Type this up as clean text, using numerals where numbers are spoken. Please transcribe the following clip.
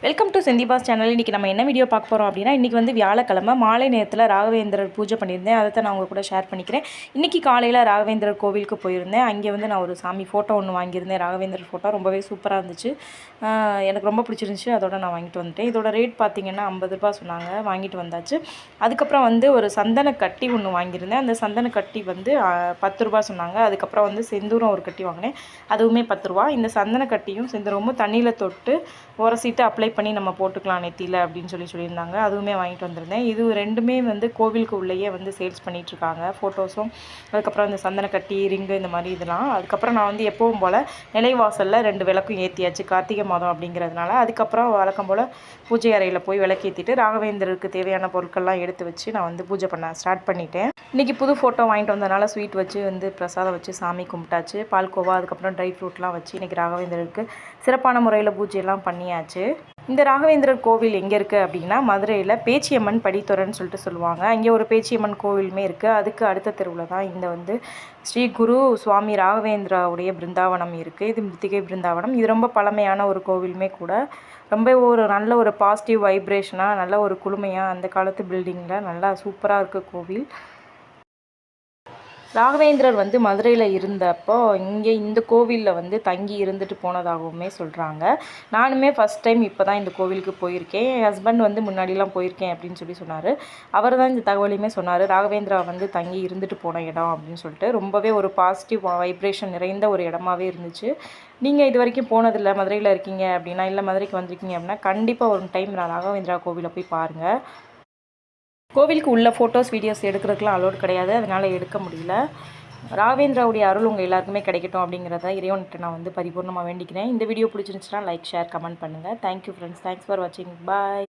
Welcome to செந்திபாஸ் channel. இன்றைக்கி நம்ம என்ன வீடியோ பார்க்க போகிறோம் அப்படின்னா, இன்றைக்கி வந்து வியாழக்கிழமை மாலை நேரத்தில் ராகவேந்திரர் பூஜை பண்ணியிருந்தேன். அதை தான் நான் உங்கள் கூட ஷேர் பண்ணிக்கிறேன். இன்றைக்கி காலையில் ராகவேந்திரர் கோவிலுக்கு போயிருந்தேன். அங்கே வந்து நான் ஒரு சாமி ஃபோட்டோ ஒன்று வாங்கியிருந்தேன். ராகவேந்திரர் ஃபோட்டோ ரொம்பவே சூப்பராக இருந்துச்சு. எனக்கு ரொம்ப பிடிச்சிருந்துச்சி. அதோட நான் வாங்கிட்டு வந்துட்டேன். இதோட ரேட் பார்த்திங்கன்னா 50 ரூபா சொன்னாங்க. வாங்கிட்டு வந்தாச்சு. அதுக்கப்புறம் வந்து ஒரு சந்தன கட்டி ஒன்று வாங்கியிருந்தேன். அந்த சந்தன கட்டி வந்து 10 ரூபா சொன்னாங்க. அதுக்கப்புறம் வந்து செந்தூரம் ஒரு கட்டி வாங்கினேன். அதுவுமே 10 ரூபா. இந்த சந்தன கட்டியும் செந்தூரமும் தண்ணியில் தொட்டு உரசிட்டு அப்ளை பண்ணி நம்ம போட்டுக்கலாம் நெத்தியில் அப்படின்னு சொல்லியிருந்தாங்க. அதுவுமே வாங்கிட்டு வந்திருந்தேன். இது ரெண்டுமே வந்து கோவிலுக்கு உள்ளேயே வந்து சேல்ஸ் பண்ணிகிட்ருக்காங்க. ஃபோட்டோஸும் அதுக்கப்புறம் இந்த சந்தன கட்டி ரிங்கு இந்த மாதிரி இதெல்லாம். அதுக்கப்புறம் நான் வந்து எப்பவும் போல் நிலைவாசலில் 2 விளக்கும் ஏற்றியாச்சு, கார்த்திகை மாதம் அப்படிங்கிறதுனால. அதுக்கப்புறம் வழக்கம் போல் பூஜை அறையில் போய் விளக்கேற்றிட்டு ராகவேந்தருக்கு தேவையான பொருட்கள்லாம் எடுத்து வச்சு நான் வந்து பூஜை பண்ண ஸ்டார்ட் பண்ணிட்டேன். இன்றைக்கி புது ஃபோட்டோ வாங்கிட்டு வந்ததுனால ஸ்வீட் வச்சு வந்து பிரசாதம் வச்சு சாமி கும்பிட்டாச்சு. பால்கோவா அதுக்கப்புறம் ட்ரை ஃப்ரூட்லாம் வச்சு இன்றைக்கி ராகவேந்தருக்கு சிறப்பான முறையில் பூஜையெல்லாம் பண்ணியாச்சு. இந்த ராகவேந்திரர் கோவில் எங்கே இருக்குது அப்படின்னா, மதுரையில் பேச்சியம்மன் படித்துறைன்னு சொல்லுவாங்க. இங்கே ஒரு பேச்சியம்மன் கோவிலுமே இருக்குது. அதுக்கு அடுத்த தெருவில் தான் இந்த வந்து ஸ்ரீ குரு சுவாமி ராகவேந்திராவுடைய பிருந்தாவனம் இருக்குது. இது மிருத்திகை பிருந்தாவனம். இது ரொம்ப பழமையான ஒரு கோவிலுமே கூட. ரொம்ப ஒரு நல்ல ஒரு பாசிட்டிவ் வைப்ரேஷனாக, நல்ல ஒரு குளுமையாக, அந்த காலத்து பில்டிங்கில் நல்லா சூப்பராக இருக்குது கோவில். ராகவேந்திரர் வந்து மதுரையில் இருந்தப்போ இங்கே இந்த கோவிலில் வந்து தங்கி இருந்துட்டு போனதாகவுமே சொல்கிறாங்க. நானுமே ஃபஸ்ட் டைம் இப்போ தான் இந்த கோவிலுக்கு போயிருக்கேன். என் ஹஸ்பண்ட் வந்து முன்னாடிலாம் போயிருக்கேன் அப்படின்னு சொன்னார். அவர் தான் இந்த தகவலையுமே சொன்னார். ராகவேந்திரா வந்து தங்கி இருந்துட்டு போன இடம் அப்படின்னு சொல்லிட்டு ரொம்பவே ஒரு பாசிட்டிவ் வைப்ரேஷன் நிறைந்த ஒரு இடமாவே இருந்துச்சு. நீங்கள் இது வரைக்கும் போனதில்லை, மதுரையில் இருக்கீங்க அப்படின்னா, இல்லை மதுரைக்கு வந்திருக்கீங்க அப்படின்னா கண்டிப்பாக ஒரு டைம் ராகவேந்திரா கோவிலை போய் பாருங்கள். கோவிலுக்கு உள்ள ஃபோட்டோஸ் வீடியோஸ் எடுக்கிறதுக்குலாம் அலோட் கிடையாது. அதனால் எடுக்க முடியல. ராகவேந்திராவுடைய அருள் உங்கள் எல்லாருக்குமே கிடைக்கட்டும் அப்படிங்கிறத இறைவன்கிட்ட நான் வந்து பரிபூர்ணமாக வேண்டிக்கிறேன். இந்த வீடியோ பிடிச்சிருந்துச்சுன்னா லைக், ஷேர், கமெண்ட் பண்ணுங்கள். Thank you friends. தேங்க்ஸ் ஃபார் வாட்சிங். பாய்.